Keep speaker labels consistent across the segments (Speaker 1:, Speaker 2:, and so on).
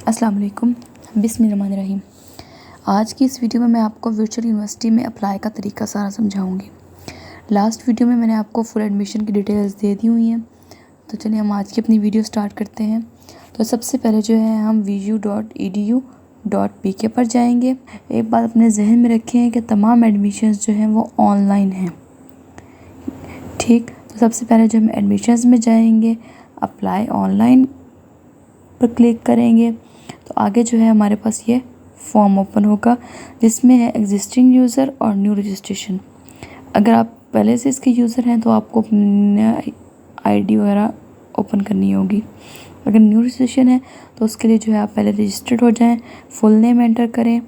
Speaker 1: अस्सलाम वालेकुम। बिस्मिल्लाहिर्रहमानिर्रहीम। आज की इस वीडियो में मैं आपको वर्चुअल यूनिवर्सिटी में अप्लाई का तरीका सारा समझाऊंगी। लास्ट वीडियो में मैंने आपको फुल एडमिशन की डिटेल्स दे दी हुई हैं। तो चलिए हम आज की अपनी वीडियो स्टार्ट करते हैं। तो सबसे पहले जो है हम vu.edu.pk पर जाएंगे। एक बात अपने जहन में रखें कि तमाम एडमिशन्स जो हैं वो ऑनलाइन हैं। ठीक, तो सबसे पहले जो हम एडमिशन्स में जाएंगे, अप्लाई ऑनलाइन पर क्लिक करेंगे तो आगे जो है हमारे पास ये फॉर्म ओपन होगा जिसमें है एग्जिस्टिंग यूज़र और न्यू रजिस्ट्रेशन। अगर आप पहले से इसके यूज़र हैं तो आपको अपनी आईडी वगैरह ओपन करनी होगी। अगर न्यू रजिस्ट्रेशन है तो उसके लिए जो है आप पहले रजिस्टर्ड हो जाएं, फुल नेम एंटर करें,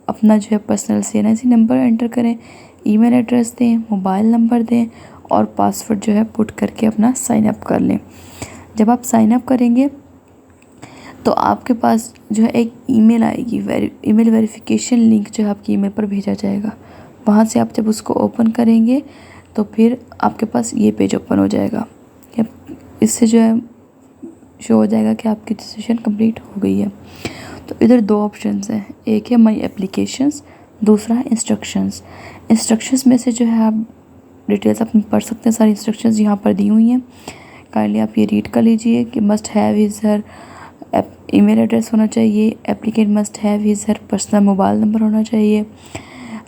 Speaker 1: अपना जो है पर्सनल CNIC नंबर एंटर करें, ईमेल एड्रेस दें, मोबाइल नंबर दें और पासवर्ड जो है पुट करके अपना साइन अप कर लें। जब आप साइन अप करेंगे तो आपके पास जो है एक ईमेल आएगी, ईमेल वेरिफिकेशन लिंक जो है आपकी ईमेल पर भेजा जाएगा। वहाँ से आप जब उसको ओपन करेंगे तो फिर आपके पास ये पेज ओपन हो जाएगा। इससे जो है शो हो जाएगा कि आपकी रजिस्ट्रेशन कंप्लीट हो गई है। तो इधर दो ऑप्शंस हैं, एक है माई एप्लीकेशंस, दूसरा है इंस्ट्रक्शंस। इंस्ट्रक्शंस में से जो है आप डिटेल्स अपनी पढ़ सकते हैं, सारी इंस्ट्रक्शंस यहाँ पर दी हुई हैं। काइंडली आप ये रीड कर लीजिए कि must have his her email address होना चाहिए, applicant must have his her personal mobile number होना चाहिए।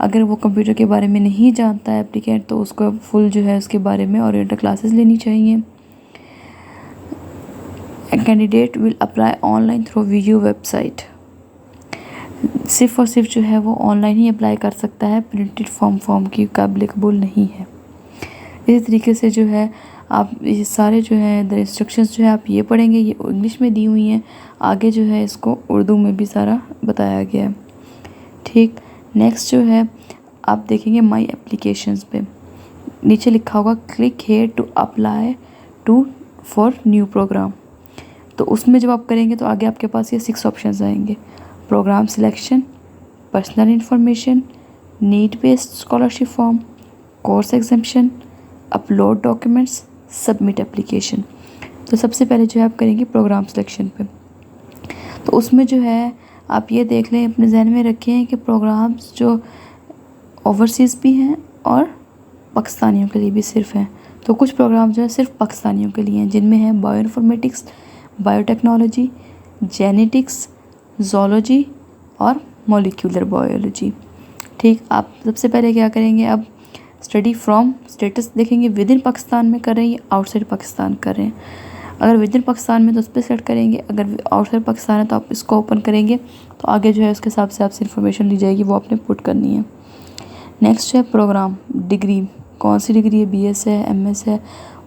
Speaker 1: अगर वो कंप्यूटर के बारे में नहीं जानता है एप्लीकेंट तो उसको फुल जो है उसके बारे में ओरिएंटेड क्लासेस लेनी चाहिए। Candidate will apply online through VU website. सिर्फ और सिर्फ जो है वो ऑनलाइन ही अप्लाई कर सकता है, प्रिंटेड फॉर्म की काबिल कबूल नहीं है। इसी तरीके से जो है आप ये सारे जो है द इंस्ट्रक्शंस जो है आप ये पढ़ेंगे, ये इंग्लिश में दी हुई हैं, आगे जो है इसको उर्दू में भी सारा बताया गया है। ठीक, नेक्स्ट जो है आप देखेंगे माई एप्लीकेशंस पे नीचे लिखा होगा click here to apply to for new programme. तो उसमें जब आप करेंगे तो आगे आपके पास ये 6 ऑप्शंस आएंगे, programme selection, personal information, need based scholarship form, course exemption, upload documents, submit application. तो सबसे पहले जो है आप करेंगे प्रोग्राम सिलेक्शन पे। तो उसमें जो है आप ये देख लें, अपने जहन में रखें कि प्रोग्राम्स जो ओवरसीज़ भी हैं और पाकिस्तानियों के लिए भी सिर्फ हैं। तो कुछ प्रोग्राम जो है सिर्फ पाकिस्तानियों के लिए हैं, जिनमें है bio informatics, biotechnology, genetics, zoology और मॉलिक्यूलर बायोलॉजी। ठीक, आप सबसे पहले क्या करेंगे, अब स्टडी फ्रॉम स्टेटस देखेंगे, विद इन पाकिस्तान में कर रहे हैं या आउटसाइड पाकिस्तान कर रहे हैं। अगर विद इन पाकिस्तान में तो उस पर सेलेक्ट करेंगे, अगर आउटसाइड पाकिस्तान है तो आप इसको ओपन करेंगे तो आगे जो है उसके हिसाब से आपसे इन्फॉर्मेशन ली जाएगी, वो आपने पुट करनी है। नेक्स्ट है प्रोग्राम, डिग्री, कौन सी डिग्री है, BS है, MS है,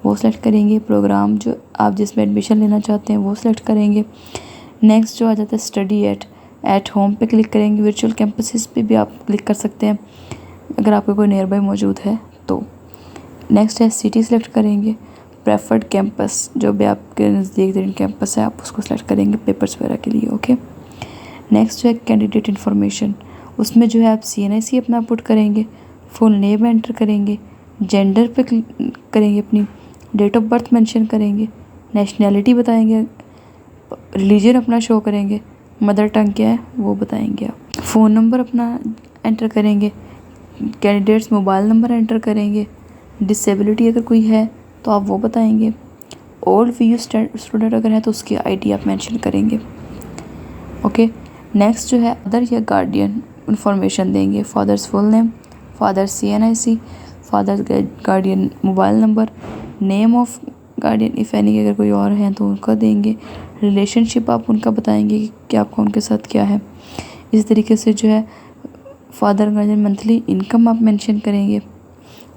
Speaker 1: वो सिलेक्ट करेंगे। प्रोग्राम जो आप जिसमें एडमिशन लेना चाहते हैं वो सिलेक्ट करेंगे। नेक्स्ट जो आ जाता है स्टडी एट होम पे क्लिक करेंगे। वर्चुअल कैंपसेस पे भी आप क्लिक कर सकते हैं अगर आपका कोई नियर बाय मौजूद है तो। नेक्स्ट है सिटी सेलेक्ट करेंगे। प्रेफर्ड कैंपस, जो भी आपके नज़दीक कैंपस है आप उसको सेलेक्ट करेंगे पेपर्स वगैरह के लिए। ओके, नेक्स्ट जो है कैंडिडेट इन्फॉर्मेशन, उसमें जो है आप CNIC अपना पुट करेंगे, फुल नेम एंटर करेंगे, जेंडर पे करेंगे, अपनी डेट ऑफ बर्थ मेंशन करेंगे, नेशनैलिटी बताएंगे, रिलीजन अपना शो करेंगे, मदर टंग क्या है वो बताएंगे आप, फ़ोन नंबर अपना एंटर करेंगे, कैंडिडेट्स मोबाइल नंबर एंटर करेंगे, डिसेबिलिटी अगर कोई है तो आप वो बताएंगे, ओल्ड VU स्टूडेंट अगर है तो उसकी ID आप मेंशन करेंगे। ओके, नेक्स्ट जो है अदर या गार्डियन इंफॉर्मेशन देंगे, father's full name, father CNIC, father guardian mobile number, name of guardian if any, अगर कोई और हैं तो उनका देंगे, रिलेशनशिप आप उनका बताएंगे कि आपका उनके साथ क्या है। इस तरीके से जो है फादर गार्जियन मंथली इनकम आप मेंशन करेंगे।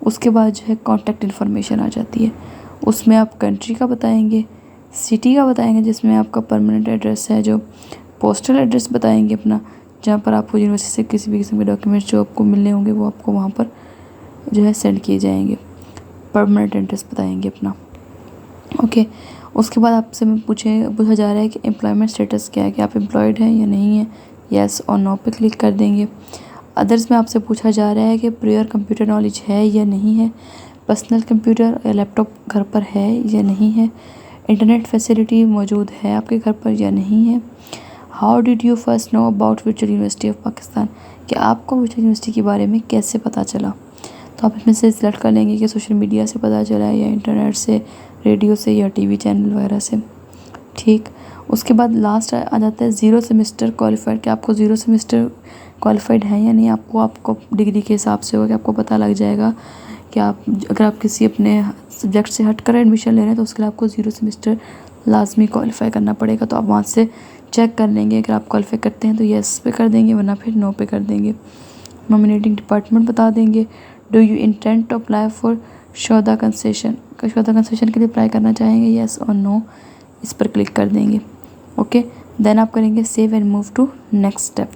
Speaker 1: उसके बाद जो है कॉन्टैक्ट इन्फॉर्मेशन आ जाती है, उसमें आप कंट्री का बताएंगे, सिटी का बताएंगे जिसमें आपका परमानेंट एड्रेस है, जो पोस्टल एड्रेस बताएंगे अपना, जहाँ पर आपको यूनिवर्सिटी से किसी भी किस्म के डॉक्यूमेंट्स जो आपको मिलने होंगे वो आपको वहाँ पर जो है सेंड किए जाएंगे। परमानेंट एड्रेस बताएंगे अपना। ओके, उसके बाद आपसे पूछा जा रहा है कि एम्प्लॉयमेंट स्टेटस क्या है, कि आप एम्प्लॉयड हैं या नहीं है, येस और नो पे क्लिक कर देंगे। अदर्स में आपसे पूछा जा रहा है कि प्रियर कंप्यूटर नॉलेज है या नहीं है, पर्सनल कंप्यूटर या लैपटॉप घर पर है या नहीं है, इंटरनेट फैसिलिटी मौजूद है आपके घर पर या नहीं है, how did you first know about virtual university of Pakistan, कि आपको वर्चुअल यूनिवर्सिटी के बारे में कैसे पता चला। तो आप इसमें से सिलेक्ट कर लेंगे कि सोशल मीडिया से पता चला या इंटरनेट से, रेडियो से या टीवी चैनल वगैरह से। ठीक, उसके बाद लास्ट आ जाता है ज़ीरो सेमेस्टर क्वालिफाइड, कि आपको ज़ीरो सेमेस्टर क्वालिफाइड है या नहीं। आपको डिग्री के हिसाब से होगा कि आपको पता लग जाएगा कि अगर आप किसी अपने सब्जेक्ट से हट कर एडमिशन ले रहे हैं तो उसके लिए आपको ज़ीरो सेमेस्टर लाजमी क्वालिफाई करना पड़ेगा। तो आप वहाँ से चेक कर लेंगे, अगर आप क्वालिफाई करते हैं तो येस पे कर देंगे, वरना फिर नो पे कर देंगे। नॉमिनेटिंग डिपार्टमेंट बता देंगे। Do you intend to apply for शोधा कंसेशन, शोधा कंसेशन के लिए अप्लाई करना चाहेंगे, येस और नो, इस पर क्लिक कर देंगे। ओके, देन आप करेंगे save and move to next step,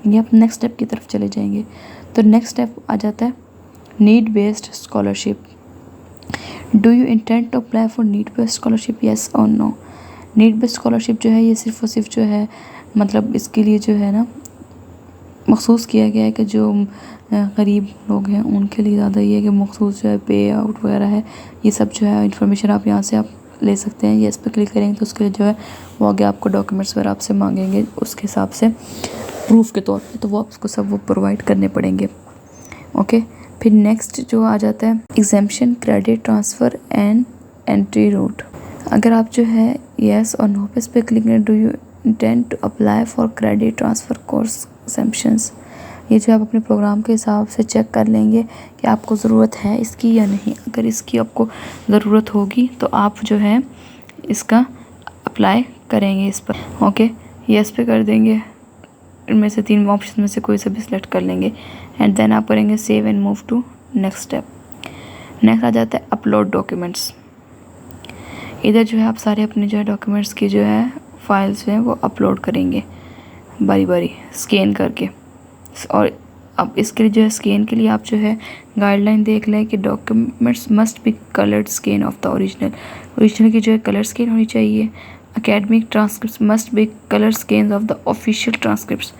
Speaker 1: ये आप नेक्स्ट स्टेप की तरफ चले जाएंगे। तो नेक्स्ट स्टेप आ जाता है need based scholarship. Do you intend to apply for need based scholarship, yes और नो। नीड बेस्ड स्कॉलरशिप जो है ये सिर्फ और सिर्फ जो है मतलब इसके लिए जो है ना मखसूस किया गया है कि जो गरीब लोग हैं उनके लिए ज़्यादा ये है कि मखसूस जो है पे आउट वगैरह है, ये सब जो है इन्फॉर्मेशन आप यहाँ से आप ले सकते हैं। ये इस पर क्लिक करेंगे तो उसके लिए जो है वो आगे आपको डॉक्यूमेंट्स वगैरह आपसे मांगेंगे उसके हिसाब से प्रूफ के तौर पे, तो वो आपको सब वो प्रोवाइड करने पड़ेंगे। ओके, फिर नेक्स्ट जो आ जाता है exemption, credit transfer and entry route. अगर आप जो है येस और नो पे इस पर क्लिक करें, do you intend to apply for credit transfer course exemptions, ये जो आप अपने प्रोग्राम के हिसाब से चेक कर लेंगे कि आपको ज़रूरत है इसकी या नहीं। अगर इसकी आपको ज़रूरत होगी तो आप जो है इसका अप्लाई करेंगे इस पर। ओके, येस पे कर देंगे, इनमें से 3 ऑप्शन में से कोई सा भी सिलेक्ट कर लेंगे एंड देन आप करेंगे save and move to next step. Next आ जाता है अपलोड डॉक्यूमेंट्स। इधर जो है आप सारे अपने जो है डॉक्यूमेंट्स की जो है फाइल्स जो हैं वो अपलोड करेंगे बारी बारी स्कैन करके। और अब इसके लिए जो है स्कैन के लिए आप जो है गाइडलाइन देख लें कि documents must be coloured scan of the original की जो है कलर स्कैन होनी चाहिए। Academic transcript must be colour scan of the official transcript,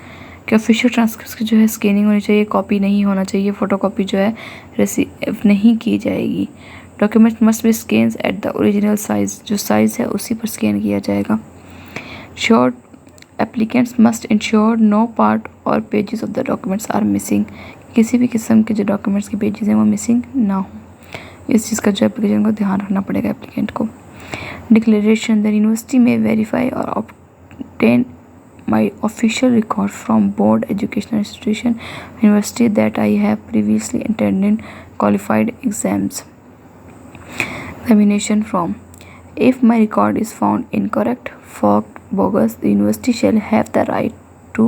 Speaker 1: कि ऑफिशियल ट्रांसक्रिप्ट की जो है स्कैनिंग होनी चाहिए, कॉपी नहीं होना चाहिए, फ़ोटोकॉपी जो है रिसीव नहीं की जाएगी। Document must be scan at the original size, जो साइज़ है उसी पर स्कैन किया जाएगा। Short applicants must ensure no part or pages of the documents are missing, किसी भी किस्म के जो डॉक्यूमेंट्स के पेजेस हैं वो मिसिंग ना हो, इस चीज़ का जो एप्लीकेशन को ध्यान रखना पड़ेगा एप्लीकेंट को। डिक्लेरेशन, द यूनिवर्सिटी में वेरीफाई और obtain my official record from board educational institution university that I have previously attended qualified exams examination from. If my record is found incorrect, forged, bogus, the university shall have the right to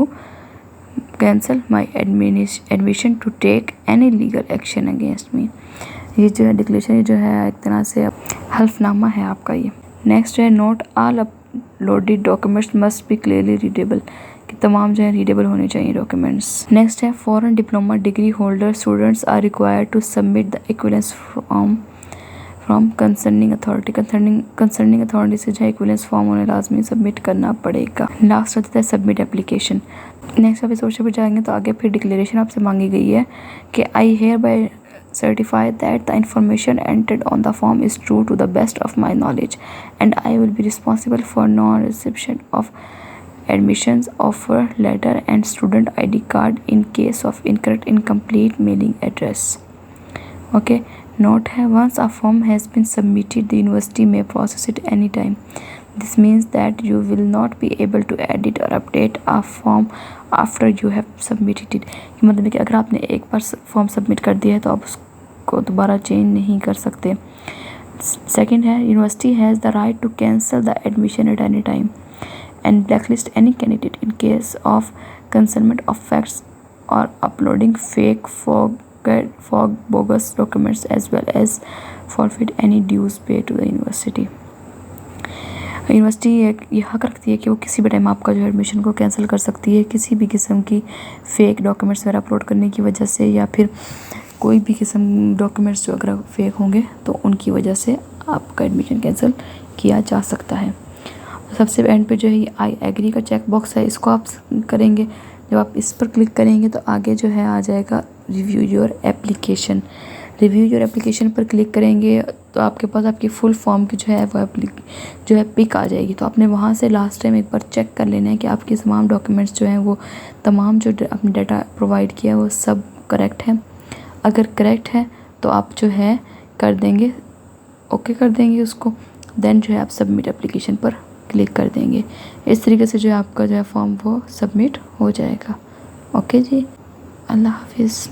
Speaker 1: cancel my admission to take any legal action against me. ये जो है declaration जो है एक तरह से हल्फनामा है आपका ये। नेक्स्ट है note, all uploaded documents must be clearly readable, कि तमाम जो है रीडेबल होने चाहिए डॉक्यूमेंट्स। नेक्स्ट है foreign diploma degree holder students are required to submit the equivalence from concerning authority, concerning authority से जो है इक्विवेलेंस फॉर्म उन्हें लाजमी सबमिट करना पड़ेगा। लास्ट आता है सबमिट एप्लीकेशन। नेक्स्ट आप इस ऑप्शन पर जाएंगे तो आगे फिर डिक्लेरेशन आपसे मांगी गई है कि I hereby certify that the information entered on the form is true to the best of my knowledge and I will be responsible for non-reception of admissions offer letter and student ID card in case of incorrect incomplete mailing address. Okay, note है, once a form has been submitted the university may process it anytime. This means that you will not be able to edit or update a form after you have submitted it. कि मतलब कि अगर आपने एक बार form submit कर दिया है तो आप उसको दोबारा चेंज नहीं कर सकते। सेकंड है university has the right to cancel the admission at any time and blacklist any candidate in case of concernment of facts or uploading fake fog bogus documents as well as forfeit any dues pay to the university. University ये हक रखती है कि वो किसी भी time आपका जो एडमिशन को कैंसिल कर सकती है किसी भी किस्म की फ़ेक डॉक्यूमेंट्स वगैरह अपलोड करने की वजह से, या फिर कोई भी किस्म डॉक्यूमेंट्स जो अगर फेक होंगे तो उनकी वजह से आपका एडमिशन कैंसिल किया जा सकता है। सबसे एंड पे जो है ये आई एग्री का चेक बॉक्स है, इसको आप करेंगे। जब आप इस पर क्लिक करेंगे तो आगे जो है आ जाएगा review your application. Review your application पर क्लिक करेंगे तो आपके पास आपकी फुल फॉर्म की जो है वो जो है पिक आ जाएगी। तो आपने वहाँ से लास्ट टाइम एक बार चेक कर लेना है कि आपके तमाम डॉक्यूमेंट्स जो हैं वो तमाम जो आपने डाटा प्रोवाइड किया है वो सब करेक्ट है। अगर करेक्ट है तो आप जो है कर देंगे, ओके कर देंगे उसको, देन जो है आप सबमिट एप्लीकेशन पर क्लिक कर देंगे। इस तरीके से जो है आपका जो है फॉर्म वो सबमिट हो जाएगा। ओके जी, अल्लाह हाफिज़।